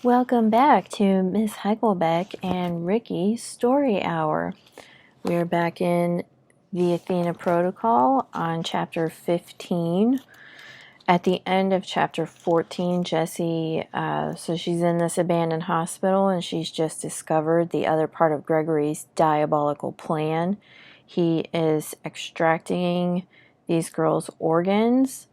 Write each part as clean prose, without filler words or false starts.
Welcome back to Miss Heichelbeck and Ricky's Story Hour. We are back in the Athena Protocol on chapter 15. At the end of chapter 14, Jessie, so she's in this abandoned hospital and she's just discovered the other part of Gregory's diabolical plan. He is extracting these girls' organs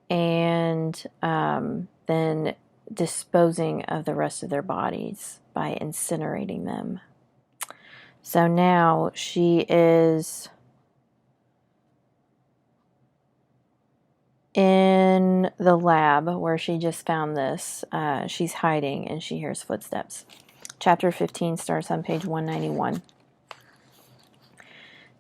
and then disposing of the rest of their bodies by incinerating them. So now she is in the lab where she just found this. She's hiding and she hears footsteps. Chapter 15 starts on page 191.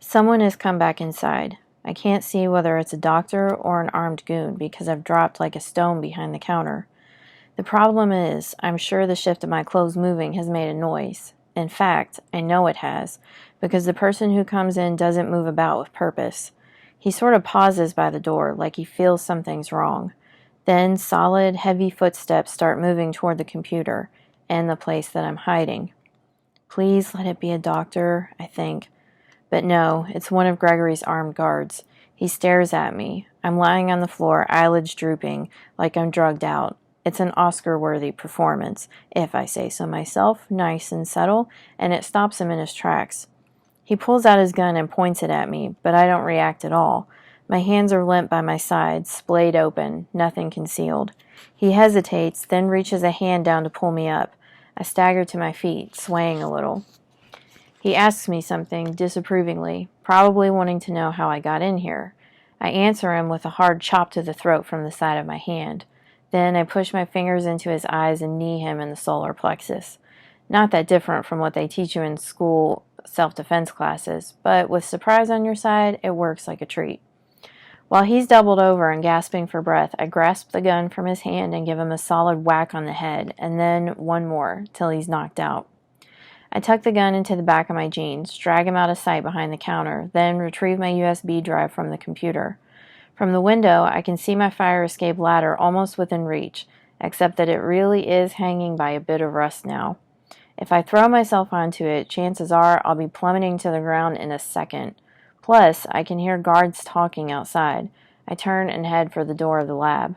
Someone has come back inside. I can't see whether it's a doctor or an armed goon because I've dropped like a stone behind the counter. The problem is, I'm sure the shift of my clothes moving has made a noise. In fact, I know it has, because the person who comes in doesn't move about with purpose. He sort of pauses by the door, like he feels something's wrong. Then solid, heavy footsteps start moving toward the computer and the place that I'm hiding. Please let it be a doctor, I think. But no, it's one of Gregory's armed guards. He stares at me. I'm lying on the floor, eyelids drooping, like I'm drugged out. It's an Oscar-worthy performance, if I say so myself, nice and subtle, and it stops him in his tracks. He pulls out his gun and points it at me, but I don't react at all. My hands are limp by my sides, splayed open, nothing concealed. He hesitates, then reaches a hand down to pull me up. I stagger to my feet, swaying a little. He asks me something disapprovingly, probably wanting to know how I got in here. I answer him with a hard chop to the throat from the side of my hand. Then I push my fingers into his eyes and knee him in the solar plexus. Not that different from what they teach you in school self-defense classes, but with surprise on your side, it works like a treat. While he's doubled over and gasping for breath, I grasp the gun from his hand and give him a solid whack on the head, and then one more, till he's knocked out. I tuck the gun into the back of my jeans, drag him out of sight behind the counter, then retrieve my USB drive from the computer. From the window, I can see my fire escape ladder almost within reach, except that it really is hanging by a bit of rust now. If I throw myself onto it, chances are I'll be plummeting to the ground in a second. Plus, I can hear guards talking outside. I turn and head for the door of the lab.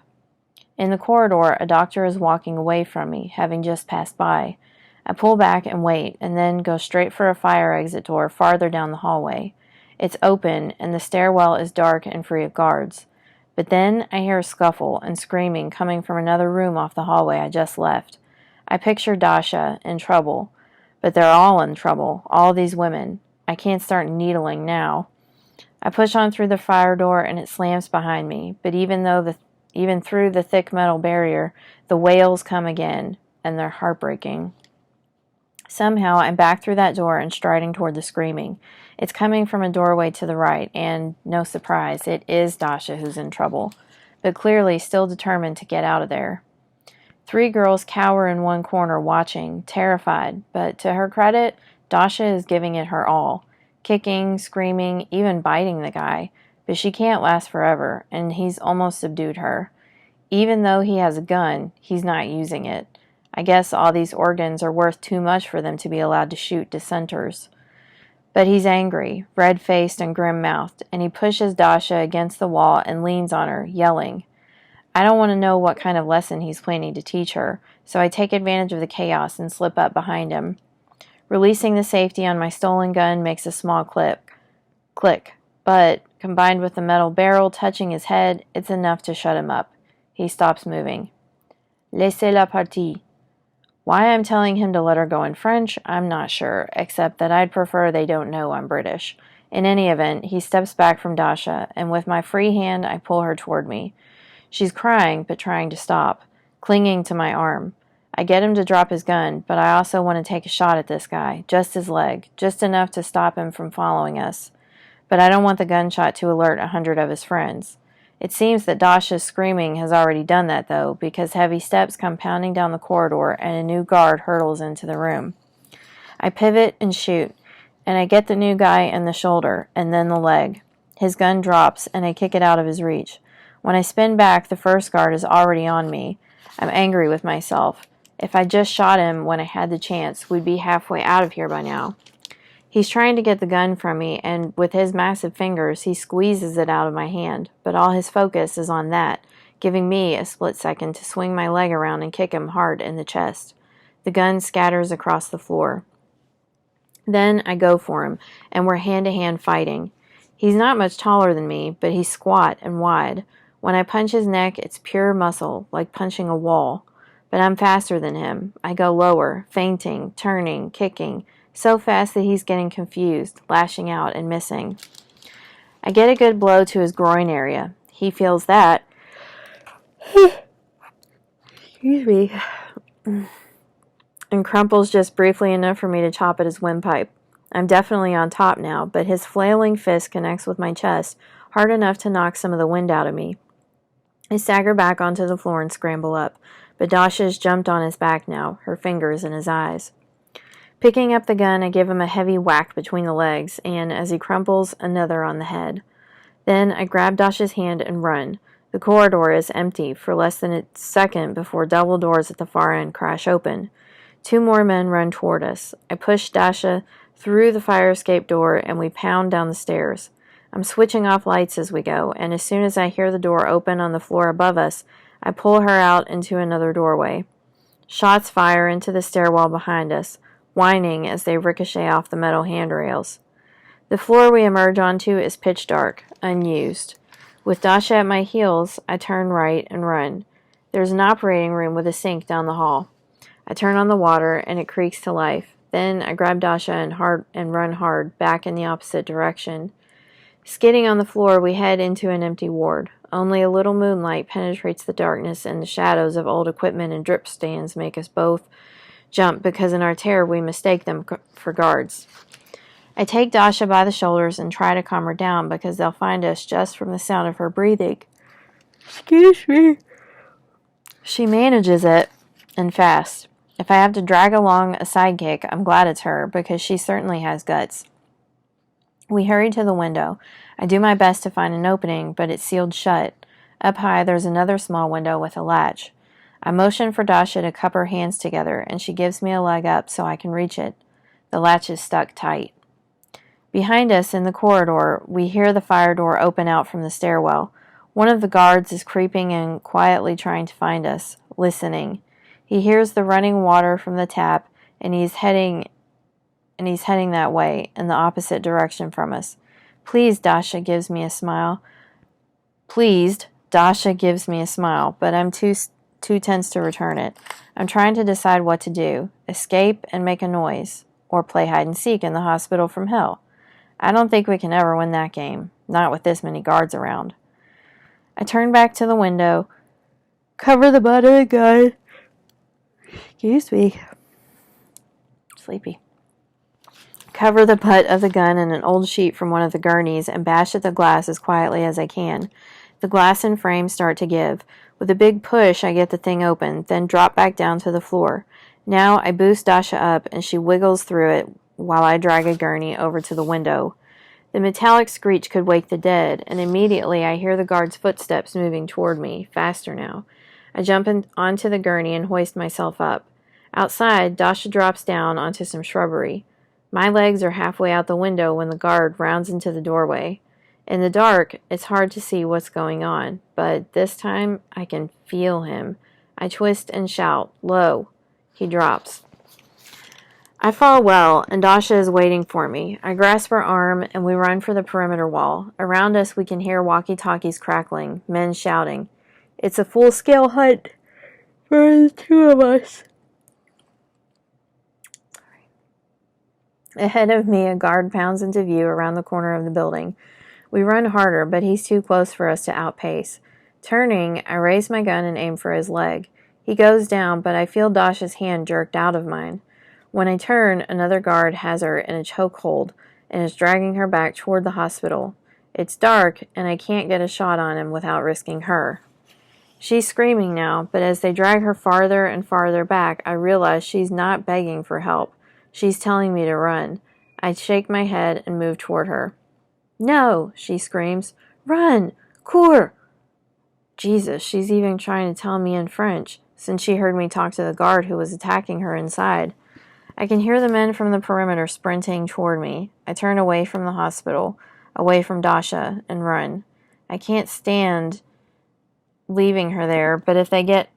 In the corridor, a doctor is walking away from me, having just passed by. I pull back and wait, and then go straight for a fire exit door farther down the hallway. It's open, and the stairwell is dark and free of guards. But then I hear a scuffle and screaming coming from another room off the hallway I just left. I picture Dasha in trouble, but they're all in trouble, all these women. I can't start needling now. I push on through the fire door, and it slams behind me, but even through the thick metal barrier, the wails come again, and they're heartbreaking. Somehow, I'm back through that door and striding toward the screaming. It's coming from a doorway to the right, and, no surprise, it is Dasha who's in trouble, but clearly still determined to get out of there. 3 girls cower in one corner watching, terrified, but to her credit, Dasha is giving it her all, kicking, screaming, even biting the guy, but she can't last forever, and he's almost subdued her. Even though he has a gun, he's not using it. I guess all these organs are worth too much for them to be allowed to shoot dissenters. But he's angry, red-faced and grim-mouthed, and he pushes Dasha against the wall and leans on her, yelling. I don't want to know what kind of lesson he's planning to teach her, so I take advantage of the chaos and slip up behind him. Releasing the safety on my stolen gun makes a small click, but combined with the metal barrel touching his head, it's enough to shut him up. He stops moving. Laissez-la partie. Why I'm telling him to let her go in French, I'm not sure, except that I'd prefer they don't know I'm British. In any event, he steps back from Dasha, and with my free hand, I pull her toward me. She's crying, but trying to stop, clinging to my arm. I get him to drop his gun, but I also want to take a shot at this guy, just his leg, just enough to stop him from following us. But I don't want the gunshot to alert 100 of his friends. It seems that Dasha's screaming has already done that, though, because heavy steps come pounding down the corridor and a new guard hurtles into the room. I pivot and shoot, and I get the new guy in the shoulder, and then the leg. His gun drops, and I kick it out of his reach. When I spin back, the first guard is already on me. I'm angry with myself. If I just shot him when I had the chance, we'd be halfway out of here by now. He's trying to get the gun from me, and with his massive fingers, he squeezes it out of my hand, but all his focus is on that, giving me a split second to swing my leg around and kick him hard in the chest. The gun scatters across the floor. Then I go for him, and we're hand-to-hand fighting. He's not much taller than me, but he's squat and wide. When I punch his neck, it's pure muscle, like punching a wall. But I'm faster than him. I go lower, feinting, turning, kicking, so fast that he's getting confused, lashing out and missing. I get a good blow to his groin area. He feels that. Excuse me. And crumples just briefly enough for me to chop at his windpipe. I'm definitely on top now, but his flailing fist connects with my chest, hard enough to knock some of the wind out of me. I stagger back onto the floor and scramble up, but Dasha has jumped on his back now, her fingers in his eyes. Picking up the gun, I give him a heavy whack between the legs, and, as he crumples, another on the head. Then I grab Dasha's hand and run. The corridor is empty for less than a second before double doors at the far end crash open. 2 more men run toward us. I push Dasha through the fire escape door, and we pound down the stairs. I'm switching off lights as we go, and as soon as I hear the door open on the floor above us, I pull her out into another doorway. Shots fire into the stairwell behind us, whining as they ricochet off the metal handrails. The floor we emerge onto is pitch dark, unused. With Dasha at my heels, I turn right and run. There's an operating room with a sink down the hall. I turn on the water, and it creaks to life. Then I grab Dasha and run hard, back in the opposite direction. Skidding on the floor, we head into an empty ward. Only a little moonlight penetrates the darkness, and the shadows of old equipment and drip stands make us both jump because in our terror we mistake them for guards. I take Dasha by the shoulders and try to calm her down because they'll find us just from the sound of her breathing. Excuse me. She manages it, and fast. If I have to drag along a sidekick, I'm glad it's her, because she certainly has guts. We hurry to the window. I do my best to find an opening, but it's sealed shut. Up high, there's another small window with a latch. I motion for Dasha to cup her hands together, and she gives me a leg up so I can reach it. The latch is stuck tight. Behind us, in the corridor, we hear the fire door open out from the stairwell. One of the guards is creeping in, quietly trying to find us, listening. He hears the running water from the tap, and he's heading that way, in the opposite direction from us. Pleased, Dasha gives me a smile, but I'm too tense to return it. I'm trying to decide what to do, escape and make a noise, or play hide and seek in the hospital from hell. I don't think we can ever win that game, not with this many guards around. I turn back to the window, cover the butt of the gun. Excuse me. Sleepy. Cover the butt of the gun in an old sheet from one of the gurneys and bash at the glass as quietly as I can. The glass and frame start to give. With a big push, I get the thing open, then drop back down to the floor. Now I boost Dasha up, and she wiggles through it while I drag a gurney over to the window. The metallic screech could wake the dead, and immediately I hear the guard's footsteps moving toward me, faster now. I jump onto the gurney and hoist myself up. Outside, Dasha drops down onto some shrubbery. My legs are halfway out the window when the guard rounds into the doorway. In the dark, it's hard to see what's going on, but this time I can feel him. I twist and shout, low. He drops. I fall well, and Dasha is waiting for me. I grasp her arm, and we run for the perimeter wall. Around us, we can hear walkie-talkies crackling, men shouting. It's a full-scale hunt for the 2 of us. Ahead of me, a guard pounds into view around the corner of the building. We run harder, but he's too close for us to outpace. Turning, I raise my gun and aim for his leg. He goes down, but I feel Dasha's hand jerked out of mine. When I turn, another guard has her in a chokehold and is dragging her back toward the hospital. It's dark, and I can't get a shot on him without risking her. She's screaming now, but as they drag her farther and farther back, I realize she's not begging for help. She's telling me to run. I shake my head and move toward her. No, she screams. Run! Cours! Jesus, she's even trying to tell me in French. since she heard me talk to the guard who was attacking her inside. I can hear the men from the perimeter sprinting toward me. I turn away from the hospital, away from Dasha, and run. I can't stand leaving her there, but if they get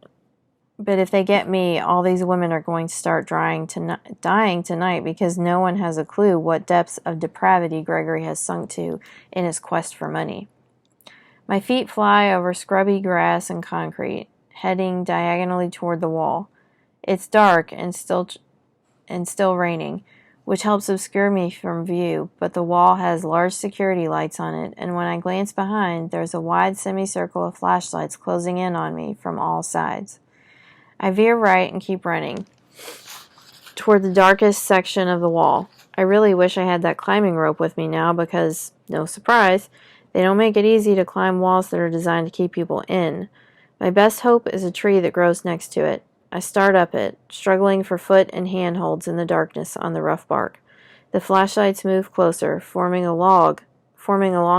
me, all these women are going to start dying tonight because no one has a clue what depths of depravity Gregory has sunk to in his quest for money. My feet fly over scrubby grass and concrete, heading diagonally toward the wall. It's dark and still raining, which helps obscure me from view, but the wall has large security lights on it, and when I glance behind, there's a wide semicircle of flashlights closing in on me from all sides. I veer right and keep running toward the darkest section of the wall. I really wish I had that climbing rope with me now because, no surprise, they don't make it easy to climb walls that are designed to keep people in. My best hope is a tree that grows next to it. I start up it, struggling for foot and handholds in the darkness on the rough bark. The flashlights move closer, forming a long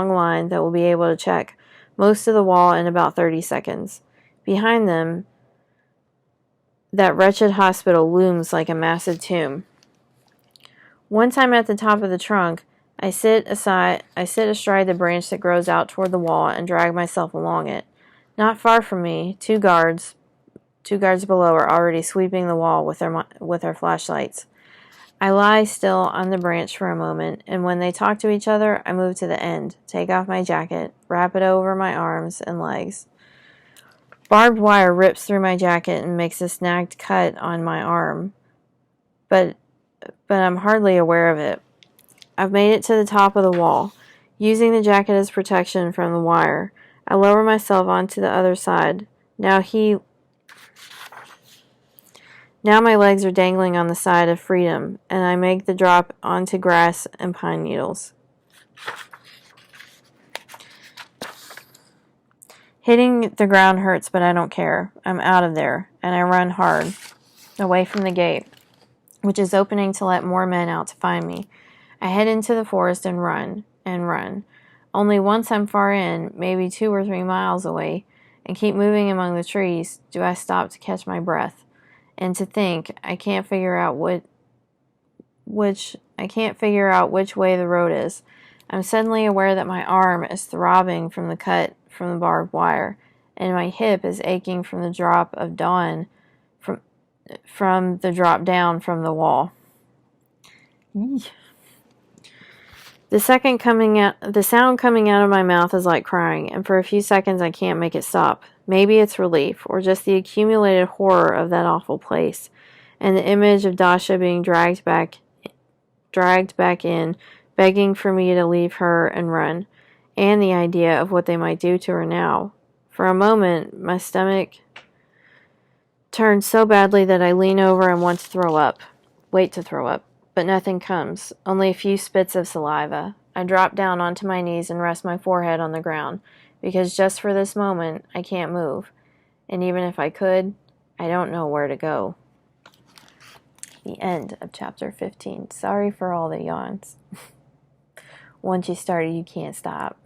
line that will be able to check most of the wall in about 30 seconds. Behind them, that wretched hospital looms like a massive tomb. Once I'm at the top of the trunk, I sit astride the branch that grows out toward the wall and drag myself along it. Not far from me, two guards below are already sweeping the wall with their flashlights. I lie still on the branch for a moment, and when they talk to each other, I move to the end, take off my jacket, wrap it over my arms and legs. Barbed wire rips through my jacket and makes a snagged cut on my arm, but I'm hardly aware of it. I've made it to the top of the wall. Using the jacket as protection from the wire, I lower myself onto the other side. Now my legs are dangling on the side of freedom, and I make the drop onto grass and pine needles. Hitting the ground hurts, but I don't care. I'm out of there, and I run hard, away from the gate, which is opening to let more men out to find me. I head into the forest and run, and run. Only once I'm far in, maybe 2 or 3 miles away, and keep moving among the trees, do I stop to catch my breath. And to think, I can't figure out which way the road is. I'm suddenly aware that my arm is throbbing from the cut from the barbed wire, and my hip is aching from the drop of dawn from the drop down from the wall. The sound coming out of my mouth is like crying, and for a few seconds I can't make it stop. Maybe it's relief, or just the accumulated horror of that awful place, and the image of Dasha being dragged back in, begging for me to leave her and run, and the idea of what they might do to her now. For a moment, my stomach turns so badly that I lean over and wait to throw up. But nothing comes, only a few spits of saliva. I drop down onto my knees and rest my forehead on the ground, because just for this moment, I can't move. And even if I could, I don't know where to go. The end of chapter 15. Sorry for all the yawns. Once you started, you can't stop.